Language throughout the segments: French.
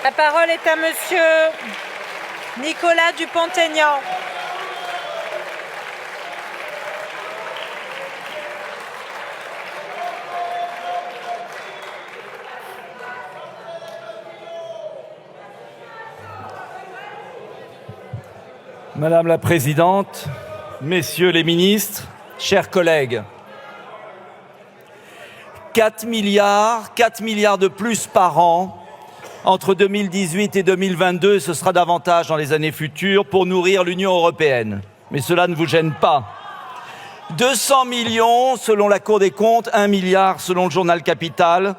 La parole est à monsieur Nicolas Dupont-Aignan. Madame la Présidente, Messieurs les ministres, chers collègues, 4 milliards de plus par an entre 2018 et 2022, ce sera davantage dans les années futures pour nourrir l'Union européenne. Mais cela ne vous gêne pas. 200 millions selon la Cour des comptes, 1 milliard selon le journal Capital,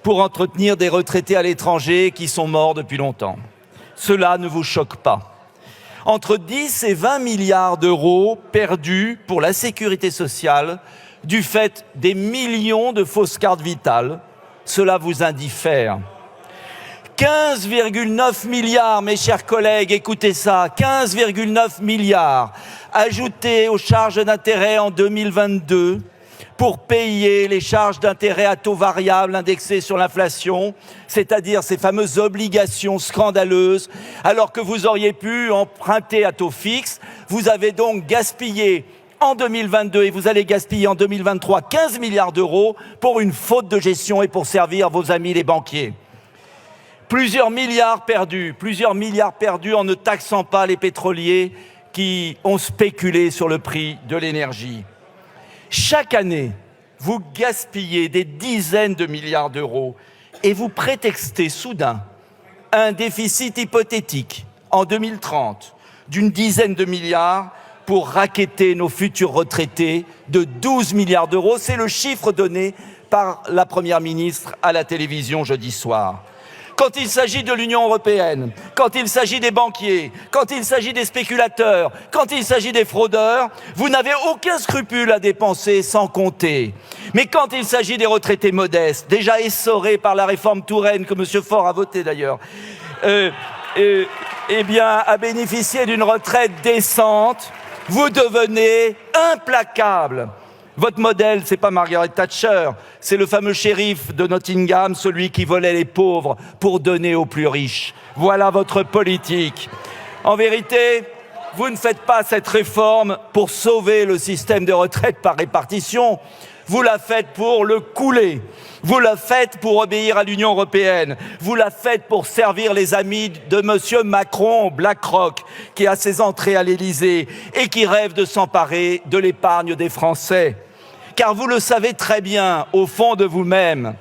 pour entretenir des retraités à l'étranger qui sont morts depuis longtemps. Cela ne vous choque pas. Entre 10 et 20 milliards d'euros perdus pour la sécurité sociale du fait des millions de fausses cartes vitales, cela vous indiffère. 15,9 milliards, mes chers collègues, écoutez ça, 15,9 milliards ajoutés aux charges d'intérêt en 2022 pour payer les charges d'intérêt à taux variable indexées sur l'inflation, c'est-à-dire ces fameuses obligations scandaleuses, alors que vous auriez pu emprunter à taux fixe. Vous avez donc gaspillé en 2022 et vous allez gaspiller en 2023 15 milliards d'euros pour une faute de gestion et pour servir vos amis les banquiers. Plusieurs milliards perdus en ne taxant pas les pétroliers qui ont spéculé sur le prix de l'énergie. Chaque année, vous gaspillez des dizaines de milliards d'euros et vous prétextez soudain un déficit hypothétique en 2030 d'une dizaine de milliards pour racketter nos futurs retraités de 12 milliards d'euros. C'est le chiffre donné par la Première ministre à la télévision jeudi soir. Quand il s'agit de l'Union européenne, quand il s'agit des banquiers, quand il s'agit des spéculateurs, quand il s'agit des fraudeurs, vous n'avez aucun scrupule à dépenser sans compter. Mais quand il s'agit des retraités modestes, déjà essorés par la réforme Touraine, que M. Faure a voté d'ailleurs, à bénéficier d'une retraite décente, vous devenez implacable. Votre modèle, c'est pas Margaret Thatcher, c'est le fameux shérif de Nottingham, celui qui volait les pauvres pour donner aux plus riches. Voilà votre politique. En vérité, vous ne faites pas cette réforme pour sauver le système de retraite par répartition. Vous la faites pour le couler. Vous la faites pour obéir à l'Union européenne. Vous la faites pour servir les amis de M. Macron, BlackRock, qui a ses entrées à l'Élysée et qui rêve de s'emparer de l'épargne des Français. Car vous le savez très bien, au fond de vous-même,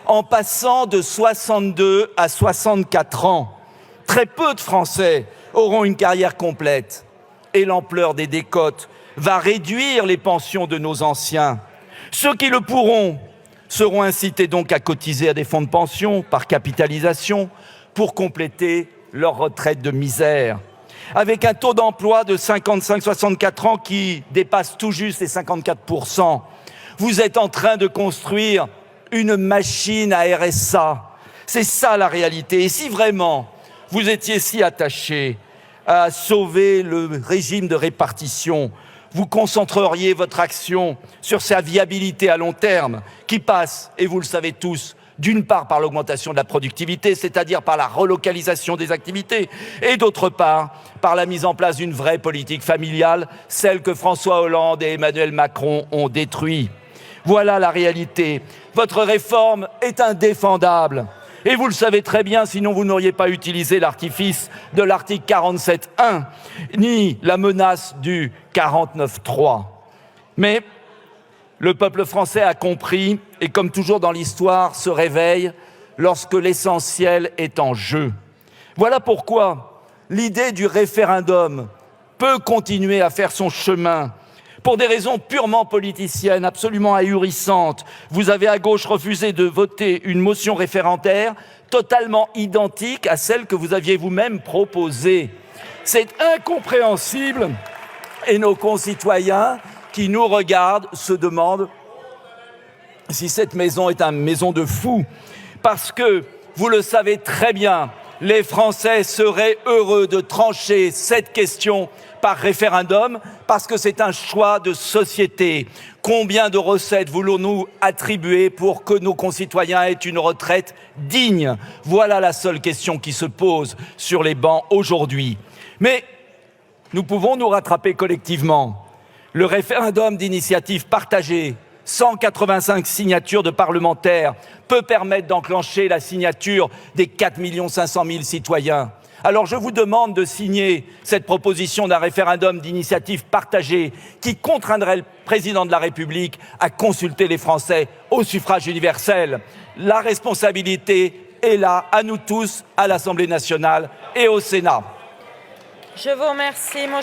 en passant de 62 à 64 ans, très peu de Français auront une carrière complète. Et l'ampleur des décotes va réduire les pensions de nos anciens. Ceux qui le pourront seront incités donc à cotiser à des fonds de pension par capitalisation pour compléter leur retraite de misère. Avec un taux d'emploi de 55-64 ans qui dépasse tout juste les 54%. Vous êtes en train de construire une machine à RSA. C'est ça la réalité. Et si vraiment vous étiez si attaché à sauver le régime de répartition, vous concentreriez votre action sur sa viabilité à long terme, qui passe, et vous le savez tous, d'une part par l'augmentation de la productivité, c'est-à-dire par la relocalisation des activités, et d'autre part par la mise en place d'une vraie politique familiale, celle que François Hollande et Emmanuel Macron ont détruite. Voilà la réalité. Votre réforme est indéfendable. Et vous le savez très bien, sinon vous n'auriez pas utilisé l'artifice de l'article 47.1, ni la menace du 49.3. Mais le peuple français a compris, et comme toujours dans l'histoire, se réveille lorsque l'essentiel est en jeu. Voilà pourquoi l'idée du référendum peut continuer à faire son chemin. Pour des raisons purement politiciennes, absolument ahurissantes, vous avez à gauche refusé de voter une motion référendaire totalement identique à celle que vous aviez vous-même proposée. C'est incompréhensible et nos concitoyens qui nous regardent se demandent si cette maison est une maison de fous. Parce que, vous le savez très bien, les Français seraient heureux de trancher cette question par référendum parce que c'est un choix de société. Combien de recettes voulons-nous attribuer pour que nos concitoyens aient une retraite digne? Voilà la seule question qui se pose sur les bancs aujourd'hui. Mais nous pouvons nous rattraper collectivement. Le référendum d'initiative partagée, 185 signatures de parlementaires, peut permettre d'enclencher la signature des 4 500 000 citoyens. Alors je vous demande de signer cette proposition d'un référendum d'initiative partagée qui contraindrait le président de la République à consulter les Français au suffrage universel. La responsabilité est là, à nous tous, à l'Assemblée nationale et au Sénat. Je vous remercie, mon